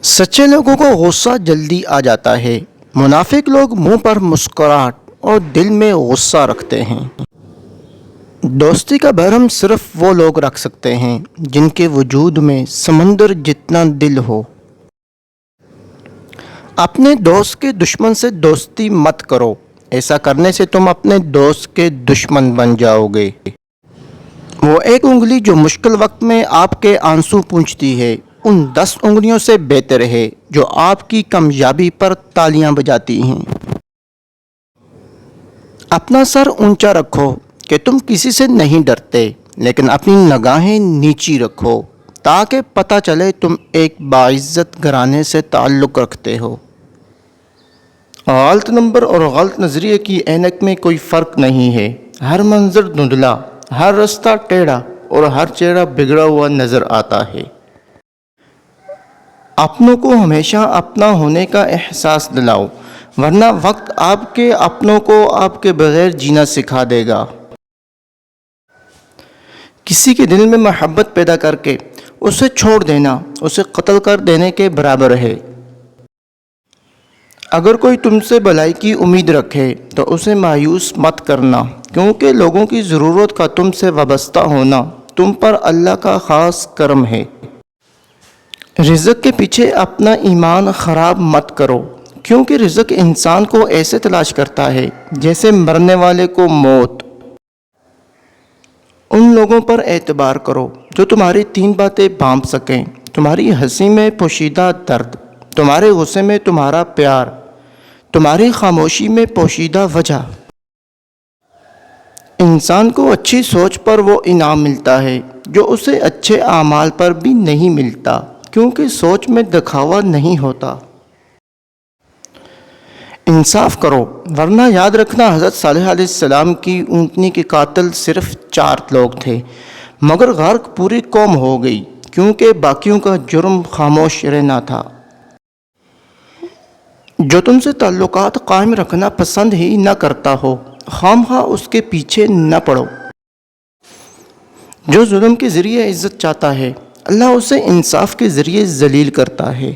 سچے لوگوں کو غصہ جلدی آ جاتا ہے۔ منافق لوگ منہ پر مسکراہٹ اور دل میں غصہ رکھتے ہیں۔ دوستی کا بھرم صرف وہ لوگ رکھ سکتے ہیں جن کے وجود میں سمندر جتنا دل ہو۔ اپنے دوست کے دشمن سے دوستی مت کرو، ایسا کرنے سے تم اپنے دوست کے دشمن بن جاؤ گے۔ وہ ایک انگلی جو مشکل وقت میں آپ کے آنسو پونچھتی ہے ان 10 انگلیوں سے بہتر ہے جو آپ کی کامیابی پر تالیاں بجاتی ہیں۔ اپنا سر اونچا رکھو کہ تم کسی سے نہیں ڈرتے، لیکن اپنی نگاہیں نیچی رکھو تاکہ پتہ چلے تم ایک باعزت گھرانے سے تعلق رکھتے ہو۔ غلط نمبر اور غلط نظریے کی اینک میں کوئی فرق نہیں ہے۔ ہر منظر دھندلا، ہر رستہ ٹیڑھا اور ہر چہرہ بگڑا ہوا نظر آتا ہے۔ اپنوں کو ہمیشہ اپنا ہونے کا احساس دلاؤ، ورنہ وقت آپ کے اپنوں کو آپ کے بغیر جینا سکھا دے گا۔ کسی کے دل میں محبت پیدا کر کے اسے چھوڑ دینا اسے قتل کر دینے کے برابر ہے۔ اگر کوئی تم سے بھلائی کی امید رکھے تو اسے مایوس مت کرنا، کیونکہ لوگوں کی ضرورت کا تم سے وابستہ ہونا تم پر اللہ کا خاص کرم ہے۔ رزق کے پیچھے اپنا ایمان خراب مت کرو، کیونکہ رزق انسان کو ایسے تلاش کرتا ہے جیسے مرنے والے کو موت۔ ان لوگوں پر اعتبار کرو جو تمہاری 3 باتیں بانپ سکیں: تمہاری ہنسی میں پوشیدہ درد، تمہارے غصے میں تمہارا پیار، تمہاری خاموشی میں پوشیدہ وجہ۔ انسان کو اچھی سوچ پر وہ انعام ملتا ہے جو اسے اچھے اعمال پر بھی نہیں ملتا، کیونکہ سوچ میں دکھاوا نہیں ہوتا۔ انصاف کرو، ورنہ یاد رکھنا حضرت صالح علیہ السلام کی اونٹنی کے قاتل صرف 4 لوگ تھے، مگر غرق پوری قوم ہو گئی کیونکہ باقیوں کا جرم خاموش رہنا تھا۔ جو تم سے تعلقات قائم رکھنا پسند ہی نہ کرتا ہو، خواہ اس کے پیچھے نہ پڑو۔ جو ظلم کے ذریعے عزت چاہتا ہے، اللہ اسے انصاف کے ذریعے ذلیل کرتا ہے۔